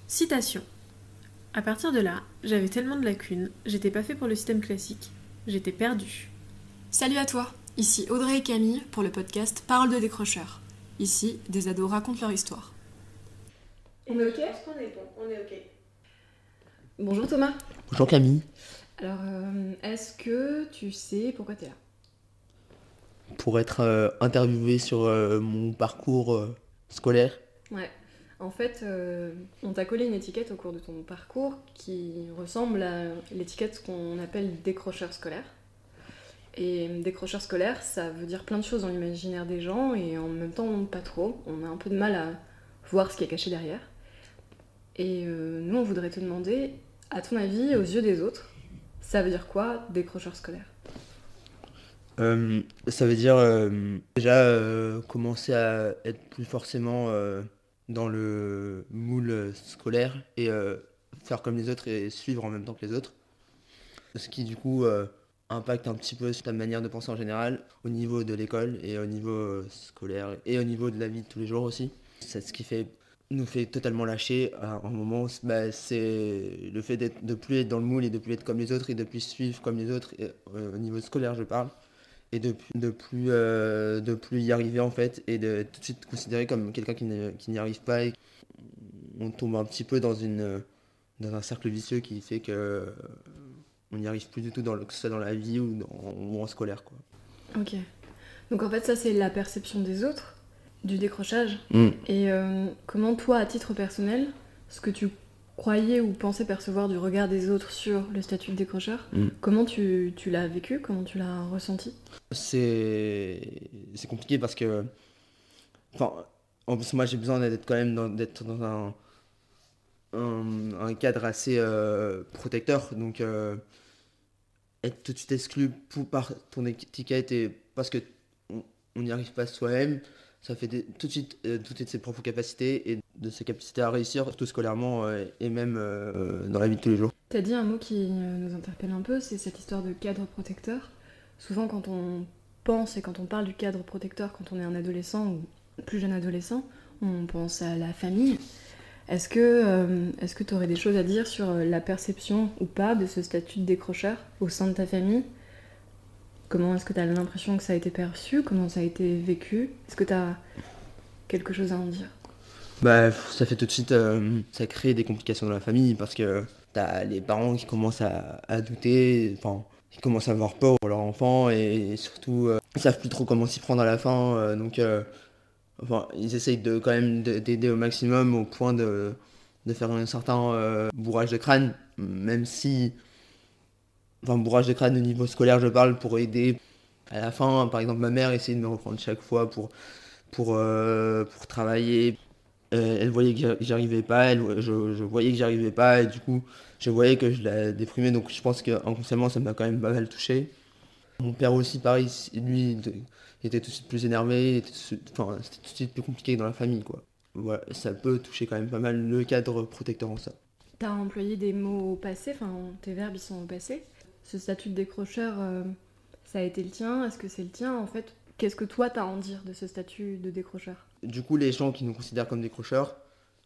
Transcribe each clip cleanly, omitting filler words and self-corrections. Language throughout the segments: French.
Citation. À partir de là, j'avais tellement de lacunes, j'étais pas fait pour le système classique, j'étais perdue. Salut à toi, ici Audrey et Camille pour le podcast Parole de décrocheurs. Ici, des ados racontent leur histoire. On est ok? Je pense qu'on est bon, on est ok. Bonjour Thomas. Bonjour Camille. Alors, est-ce que tu sais pourquoi t'es là? Pour être interviewé sur mon parcours scolaire. Ouais, en fait, on t'a collé une étiquette au cours de ton parcours qui ressemble à l'étiquette qu'on appelle décrocheur scolaire. Et décrocheur scolaire, ça veut dire plein de choses dans l'imaginaire des gens et en même temps pas trop. On a un peu de mal à voir ce qui est caché derrière. Et nous, on voudrait te demander, à ton avis, aux yeux des autres, ça veut dire quoi décrocheur scolaire? Ça veut dire déjà commencer à être plus forcément dans le moule scolaire et faire comme les autres et suivre en même temps que les autres. Ce qui du coup impacte un petit peu sur ta manière de penser en général au niveau de l'école et au niveau scolaire et au niveau de la vie de tous les jours aussi. C'est ce qui nous fait totalement lâcher à un moment, c'est le fait de plus être dans le moule et de plus être comme les autres et de plus suivre comme les autres, et, au niveau scolaire je parle, et de plus y arriver en fait, et de tout de suite considérer comme quelqu'un qui n'y arrive pas, et on tombe un petit peu dans un cercle vicieux qui fait que on n'y arrive plus du tout, que ce soit dans la vie ou en scolaire, quoi. Ok. Donc en fait, ça, c'est la perception des autres du décrochage. Mm. Et comment toi, à titre personnel, ce que tu croyais ou pensais percevoir du regard des autres sur le statut de décrocheur, comment tu l'as vécu, comment tu l'as ressenti? C'est compliqué parce que, enfin, en plus moi j'ai besoin d'être dans un cadre assez protecteur, donc être tout de suite exclu par ton étiquette et parce que on n'y arrive pas soi-même, ça fait tout de suite douter de ses propres capacités et de ses capacités à réussir, surtout scolairement et même dans la vie de tous les jours. T'as dit un mot qui nous interpelle un peu, c'est cette histoire de cadre protecteur. Souvent, quand on pense et quand on parle du cadre protecteur, quand on est un adolescent ou plus jeune adolescent, on pense à la famille. Est-ce que tu aurais des choses à dire sur la perception ou pas de ce statut de décrocheur au sein de ta famille? Comment est-ce que tu as l'impression que ça a été perçu? Comment ça a été vécu? Est-ce que tu as quelque chose à en dire? Bah, ça fait tout de suite, ça crée des complications dans la famille parce que t'as les parents qui commencent à douter, enfin, ils commencent à avoir peur pour leur enfant et surtout, ils savent plus trop comment s'y prendre à la fin, donc enfin, ils essayent quand même d'aider au maximum au point de faire un certain bourrage de crâne, même si, enfin, bourrage de crâne au niveau scolaire, je parle, pour aider à la fin. Par exemple, ma mère essayait de me reprendre chaque fois pour travailler. Elle voyait que j'y arrivais pas, je voyais que j'y arrivais pas, et du coup, je voyais que je la déprimais, donc je pense qu'inconsciemment, ça m'a quand même pas mal touché. Mon père aussi, pareil, lui, il était tout de suite plus énervé, enfin, c'était tout de suite plus compliqué dans la famille, quoi. Voilà, ça peut toucher quand même pas mal le cadre protecteur en ça. T'as employé des mots au passé, enfin tes verbes ils sont au passé. Ce statut de décrocheur, ça a été le tien? Est-ce que c'est le tien en fait? Qu'est-ce que toi t'as à en dire de ce statut de décrocheur? Du coup, les gens qui nous considèrent comme décrocheurs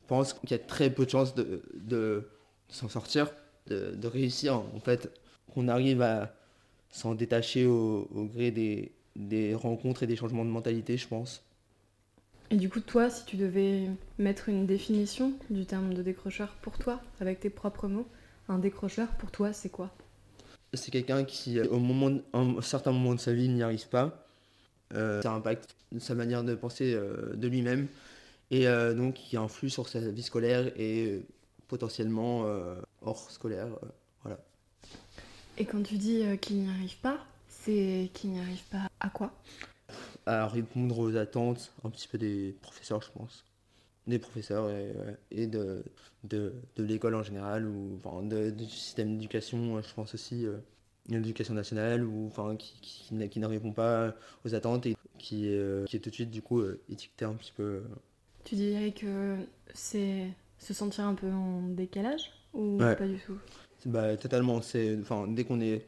pensent qu'il y a très peu de chances de s'en sortir, de réussir, en fait, qu'on arrive à s'en détacher au gré des rencontres et des changements de mentalité, je pense. Et du coup, toi, si tu devais mettre une définition du terme de décrocheur pour toi, avec tes propres mots, un décrocheur pour toi, c'est quoi? C'est quelqu'un qui, à un certain moment de sa vie, n'y arrive pas. Ça impacte sa manière de penser de lui-même et donc qui influe sur sa vie scolaire et potentiellement hors scolaire. Voilà. Et quand tu dis qu'il n'y arrive pas, c'est qu'il n'y arrive pas à quoi? À répondre aux attentes un petit peu des professeurs, je pense. Des professeurs et de l'école en général, ou enfin, du système d'éducation, je pense aussi, l'éducation nationale, ou enfin, qui ne répond pas aux attentes et qui est tout de suite du coup étiqueté un petit peu. Tu dirais que c'est se sentir un peu en décalage ou Ouais, pas du tout? bah, totalement. Enfin, dès qu'on est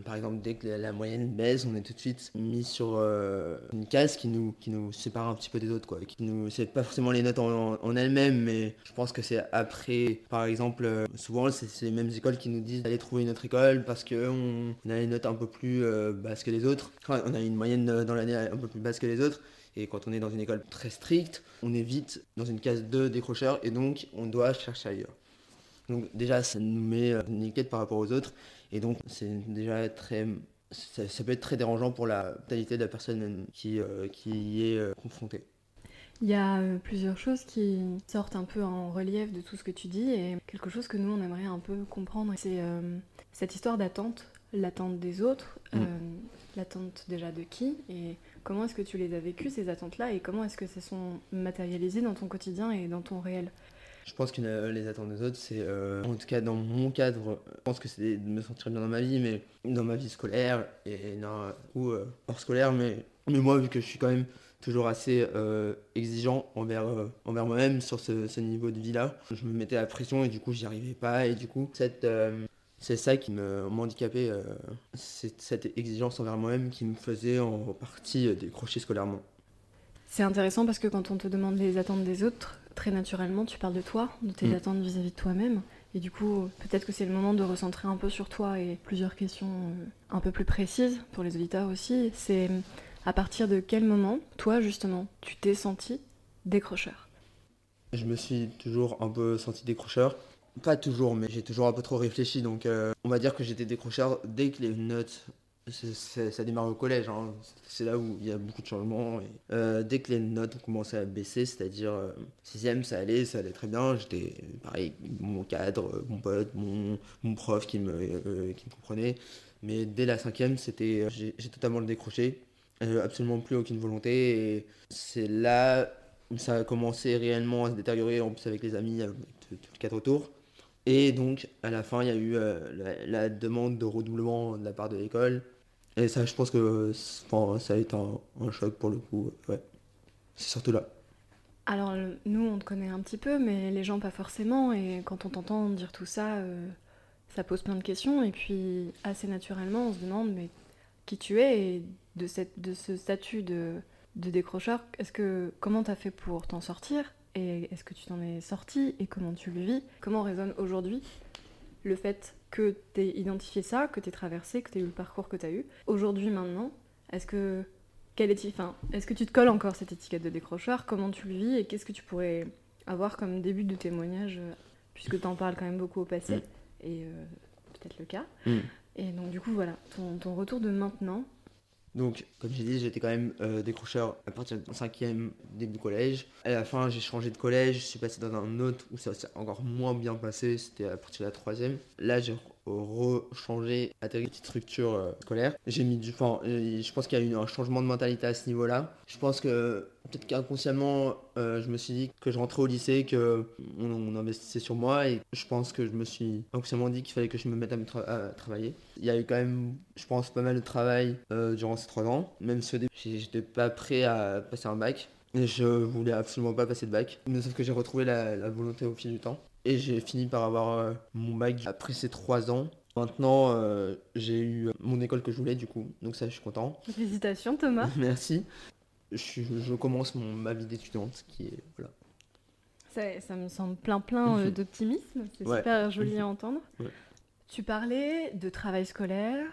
Par exemple, dès que la moyenne baisse, on est tout de suite mis sur une case qui nous sépare un petit peu des autres, quoi. C'est pas forcément les notes en elles-mêmes, mais je pense que c'est après, par exemple, souvent c'est les mêmes écoles qui nous disent d'aller trouver une autre école parce qu'on a les notes un peu plus basses que les autres. Enfin, on a une moyenne dans l'année un peu plus basse que les autres. Et quand on est dans une école très stricte, on est vite dans une case de décrocheur et donc on doit chercher ailleurs. Donc déjà, ça nous met une étiquette par rapport aux autres. Et donc, c'est déjà ça peut être très dérangeant pour la totalité de la personne qui y est confrontée. Il y a plusieurs choses qui sortent un peu en relief de tout ce que tu dis et quelque chose que nous on aimerait un peu comprendre, c'est cette histoire d'attente, l'attente des autres, l'attente déjà de qui et comment est-ce que tu les as vécues ces attentes-là et comment est-ce que se sont matérialisées dans ton quotidien et dans ton réel? Je pense que les attentes des autres, c'est, en tout cas dans mon cadre, je pense que c'est de me sentir bien dans ma vie, mais dans ma vie scolaire ou hors scolaire, mais moi, vu que je suis quand même toujours assez exigeant envers moi-même sur ce niveau de vie-là, je me mettais la pression et du coup, j'y arrivais pas, et du coup, c'est ça qui m'handicapait, c'est cette exigence envers moi-même qui me faisait en partie décrocher scolairement. C'est intéressant parce que quand on te demande les attentes des autres, très naturellement, tu parles de toi, de tes attentes vis-à-vis de toi-même. Et du coup, peut-être que c'est le moment de recentrer un peu sur toi et plusieurs questions un peu plus précises pour les auditeurs aussi. C'est à partir de quel moment, toi justement, tu t'es senti décrocheur? Je me suis toujours un peu senti décrocheur. Pas toujours, mais j'ai toujours un peu trop réfléchi. Donc, on va dire que j'étais décrocheur dès que les notes. Ça démarre au collège, hein. C'est là où il y a beaucoup de changements. Et, dès que les notes ont commencé à baisser, c'est-à-dire 6ème, ça allait très bien. J'étais pareil, mon cadre, mon pote, mon prof qui me comprenait. Mais dès la 5ème, j'ai totalement le décroché. Absolument plus aucune volonté. Et c'est là où ça a commencé réellement à se détériorer, en plus avec les amis, avec tout le cadre autour. Et donc, à la fin, il y a eu la demande de redoublement de la part de l'école. Et ça, je pense que ça a été un choc pour le coup. Ouais, c'est surtout là. Alors, nous, on te connaît un petit peu, mais les gens pas forcément. Et quand on t'entend dire tout ça, ça pose plein de questions. Et puis, assez naturellement, on se demande mais qui tu es et de ce statut de décrocheur. Comment t'as fait pour t'en sortir? Et est-ce que tu t'en es sorti? Et comment tu le vis? Comment résonne aujourd'hui le fait que t'aies identifié ça, que t'aies traversé, que t'aies eu le parcours que t'as eu? Aujourd'hui, maintenant, est-ce que est-ce que tu te colles encore cette étiquette de décrocheur? Comment tu le vis et qu'est-ce que tu pourrais avoir comme début de témoignage, puisque tu en parles quand même beaucoup au passé, et peut-être le cas. Et donc du coup, voilà, ton retour de maintenant. Donc, comme j'ai dit, j'étais quand même décrocheur à partir du 5ème, début collège. À la fin, j'ai changé de collège, je suis passé dans un autre où ça s'est encore moins bien passé, c'était à partir de la 3ème. Là, j'ai rechangé, atterri une petite structure scolaire. J'ai mis du temps, je pense qu'il y a eu un changement de mentalité à ce niveau-là. Je pense que peut-être qu'inconsciemment, je me suis dit que je rentrais au lycée, qu'on investissait sur moi et je pense que je me suis inconsciemment dit qu'il fallait que je me mette à travailler. Il y a eu quand même, je pense, pas mal de travail durant ces 3 ans, même si au début, j'étais pas prêt à passer un bac. Et je voulais absolument pas passer de bac. Mais sauf que j'ai retrouvé la volonté au fil du temps. Et j'ai fini par avoir mon bac après ces 3 ans. Maintenant, j'ai eu mon école que je voulais du coup. Donc ça, je suis content. Félicitations Thomas. Merci. Je commence ma vie d'étudiante qui est... Voilà. Ça me semble plein d'optimisme. C'est Ouais. super joli à entendre. Ouais. Tu parlais de travail scolaire,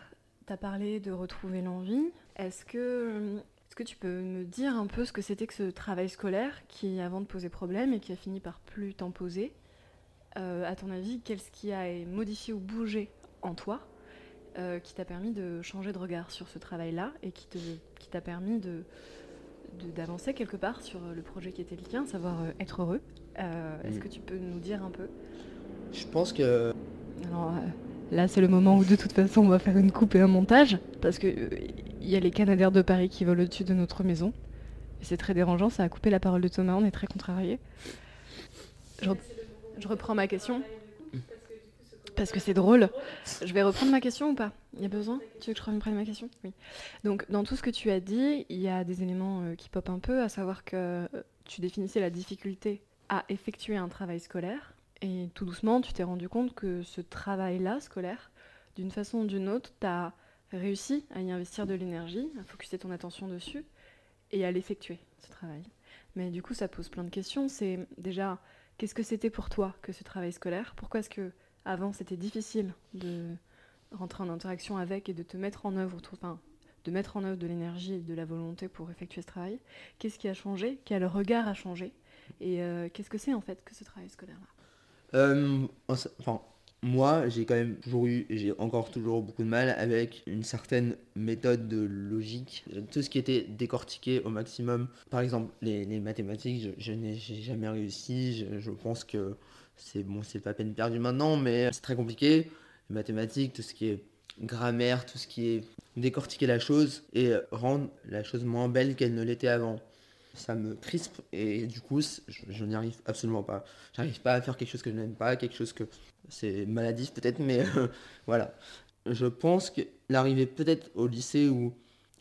tu as parlé de retrouver l'envie. Est-ce que tu peux me dire un peu ce que c'était que ce travail scolaire qui avant te posait problème et qui a fini par plus t'en poser? À ton avis, qu'est-ce qui a modifié ou bougé en toi qui t'a permis de changer de regard sur ce travail-là et qui t'a permis d'avancer quelque part sur le projet qui était le tien, savoir être heureux? Est-ce que tu peux nous dire un peu? Je pense que... Alors là, c'est le moment où de toute façon on va faire une coupe et un montage parce que y a les Canadair de Paris qui volent au-dessus de notre maison. Et c'est très dérangeant, ça a coupé la parole de Thomas, on est très contrariés. Je reprends ma question. Parce que c'est drôle. Je vais reprendre ma question ou pas? Il y a besoin? Tu veux que je reprenne ma question? Oui. Donc, dans tout ce que tu as dit, il y a des éléments qui popent un peu, à savoir que tu définissais la difficulté à effectuer un travail scolaire. Et tout doucement, tu t'es rendu compte que ce travail-là, scolaire, d'une façon ou d'une autre, tu as réussi à y investir de l'énergie, à focuser ton attention dessus et à l'effectuer, ce travail. Mais du coup, ça pose plein de questions. C'est déjà, qu'est-ce que c'était pour toi que ce travail scolaire? Pourquoi est-ce que avant c'était difficile de rentrer en interaction avec et de te mettre en œuvre, enfin, de mettre en œuvre de l'énergie et de la volonté pour effectuer ce travail? Qu'est-ce qui a changé? Quel regard a changé? Et qu'est-ce que c'est en fait que ce travail scolaire-là? Enfin, moi, j'ai quand même toujours eu, et j'ai encore toujours beaucoup de mal avec une certaine méthode de logique. Tout ce qui était décortiqué au maximum. Par exemple, les mathématiques, j'ai jamais réussi. Je pense que c'est bon, c'est pas peine perdue maintenant, mais c'est très compliqué. Les mathématiques, tout ce qui est grammaire, tout ce qui est décortiquer la chose et rendre la chose moins belle qu'elle ne l'était avant. Ça me crispe et du coup, je n'y arrive absolument pas. J'arrive pas à faire quelque chose que je n'aime pas, quelque chose que c'est maladif peut-être, mais voilà. Je pense que l'arrivée peut-être au lycée ou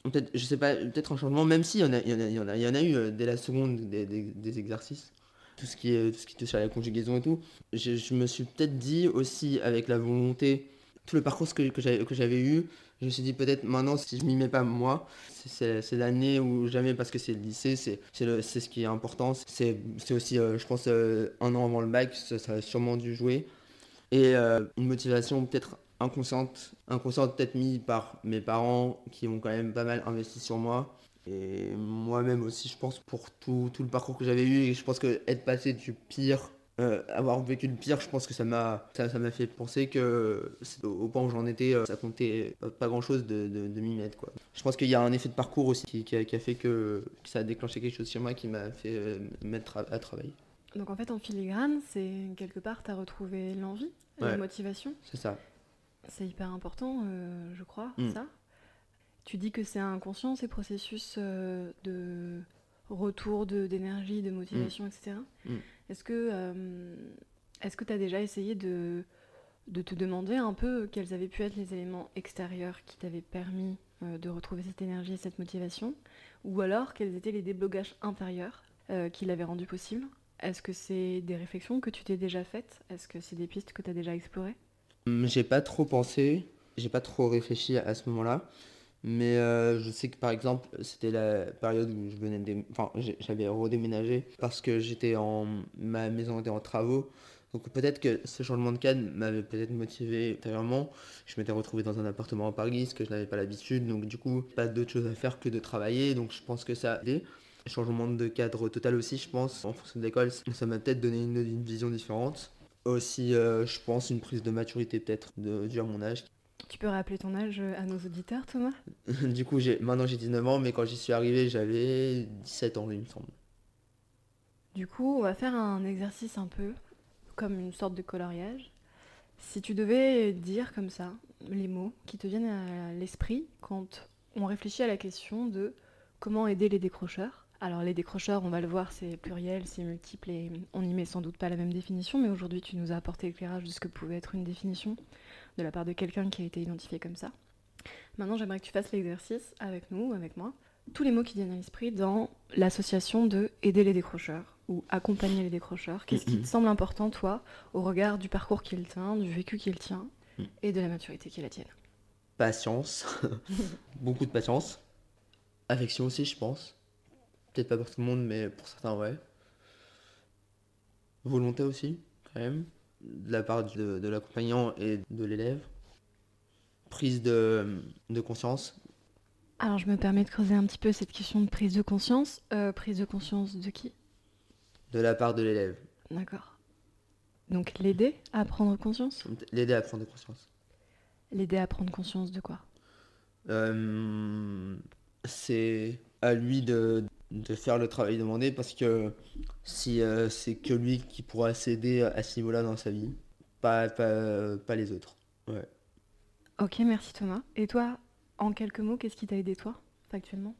peut-être, je sais pas, peut-être un changement, même s'il y en a, il y en a eu dès la seconde des exercices, tout ce qui touche à la conjugaison et tout. Je me suis peut-être dit aussi avec la volonté, tout le parcours que j'avais eu, je me suis dit peut-être maintenant si je m'y mets pas moi, c'est l'année ou jamais parce que c'est le lycée, c'est ce qui est important. C'est aussi, je pense, un an avant le bac, ça a sûrement dû jouer. Et une motivation peut-être inconsciente peut-être mise par mes parents qui ont quand même pas mal investi sur moi. Et moi-même aussi, je pense, pour tout le parcours que j'avais eu, et je pense que être passé du pire, avoir vécu le pire, je pense que ça m'a fait penser que au point où j'en étais, ça comptait pas grand-chose de m'y mettre, quoi. Je pense qu'il y a un effet de parcours aussi qui a fait que ça a déclenché quelque chose chez moi qui m'a fait mettre à travailler. Donc en fait, en filigrane, c'est quelque part, tu as retrouvé l'envie, la Ouais, motivation. c'est ça. C'est hyper important, je crois, Mm. ça. Tu dis que c'est inconscient, ces processus de retour d'énergie, de Mm. motivation, etc. Mm. Est-ce que tu as déjà essayé de te demander un peu quels avaient pu être les éléments extérieurs qui t'avaient permis de retrouver cette énergie et cette motivation? Ou alors, quels étaient les déblocages intérieurs qui l'avaient rendu possible? Est-ce que c'est des réflexions que tu t'es déjà faites? Est-ce que c'est des pistes que tu as déjà explorées? J'ai pas trop pensé, j'ai pas trop réfléchi à ce moment-là, mais je sais que par exemple, c'était la période où j'avais redéménagé parce que ma maison était en travaux. Donc peut-être que ce changement de cadre m'avait peut-être motivé intérieurement. Je m'étais retrouvé dans un appartement à Paris, ce que je n'avais pas l'habitude, donc du coup, pas d'autre chose à faire que de travailler, donc je pense que ça a aidé. Changement de cadre total aussi, je pense, en fonction de l'école, ça m'a peut-être donné une vision différente. Aussi, je pense, une prise de maturité peut-être dû à mon âge. Tu peux rappeler ton âge à nos auditeurs, Thomas? Du coup, maintenant j'ai 19 ans, mais quand j'y suis arrivé, j'avais 17 ans, il me semble. Du coup, on va faire un exercice un peu comme une sorte de coloriage. Si tu devais dire comme ça les mots qui te viennent à l'esprit quand on réfléchit à la question de comment aider les décrocheurs. Alors les décrocheurs, on va le voir, c'est pluriel, c'est multiple et on n'y met sans doute pas la même définition, mais aujourd'hui tu nous as apporté l'éclairage de ce que pouvait être une définition de la part de quelqu'un qui a été identifié comme ça. Maintenant, j'aimerais que tu fasses l'exercice avec nous, avec moi, tous les mots qui viennent à l'esprit dans l'association de aider les décrocheurs ou accompagner les décrocheurs. Qu'est-ce qui te semble important, toi, au regard du parcours qu'il tient, du vécu qu'il tient et de la maturité qui est la tienne? Patience, beaucoup de patience. Affection aussi, je pense. Peut-être pas pour tout le monde, mais pour certains, ouais. Volonté aussi, quand même, de la part de l'accompagnant et de l'élève. Prise de conscience. Alors, je me permets de creuser un petit peu cette question de prise de conscience. Prise de conscience de qui? De la part de l'élève. D'accord. Donc, l'aider à prendre conscience? L'aider à prendre conscience. L'aider à prendre conscience de quoi? C'est à lui de faire le travail demandé parce que si c'est que lui qui pourra s'aider à ce niveau-là dans sa vie, pas les autres. Ouais. Ok, merci Thomas. Et toi, en quelques mots, qu'est-ce qui t'a aidé toi, factuellement?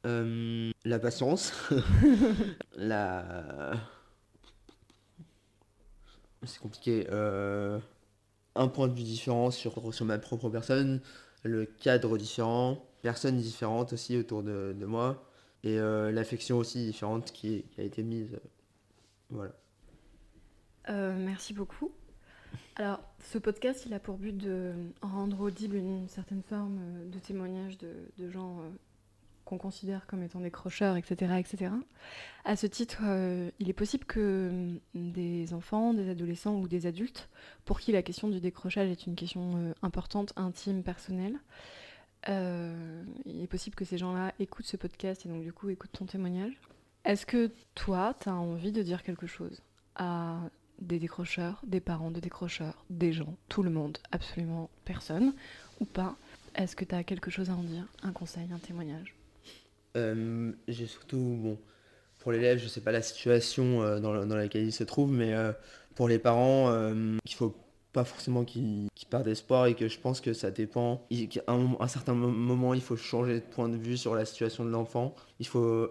La patience, la... C'est compliqué. Un point de vue différent sur ma propre personne, le cadre différent, personnes différentes aussi autour de moi, et l'affection aussi différente qui a été mise. Voilà. Merci beaucoup. Alors, ce podcast, il a pour but de rendre audible une certaine forme de témoignage de gens qu'on considère comme étant des crocheurs, etc., etc. À ce titre, il est possible que des enfants, des adolescents ou des adultes, pour qui la question du décrochage est une question importante, intime, personnelle, il est possible que ces gens-là écoutent ce podcast et donc du coup écoutent ton témoignage. Est-ce que toi, t'as envie de dire quelque chose à des décrocheurs, des parents de décrocheurs, des gens, tout le monde, absolument personne, ou pas? Est-ce que t'as quelque chose à en dire? Un conseil, un témoignage? J'ai surtout, bon, pour l'élève, je sais pas la situation dans laquelle il se trouve, mais pour les parents, il faut pas forcément qu'ils perdent espoir et que je pense que ça dépend. Qu'à un certain moment, il faut changer de point de vue sur la situation de l'enfant. Il faut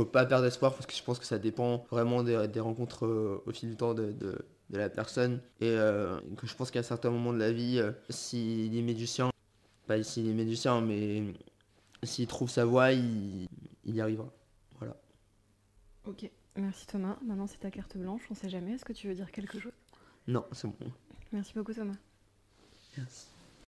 pas perdre espoir parce que je pense que ça dépend vraiment des rencontres au fil du temps de la personne. Et que je pense qu'à un certain moment de la vie, s'il est médecin, pas s'il est médecin, mais s'il trouve sa voie, il y arrivera. Voilà. Ok, merci Thomas. Maintenant c'est ta carte blanche, on sait jamais. Est-ce que tu veux dire quelque chose? Non, c'est bon. Merci beaucoup Thomas. Merci.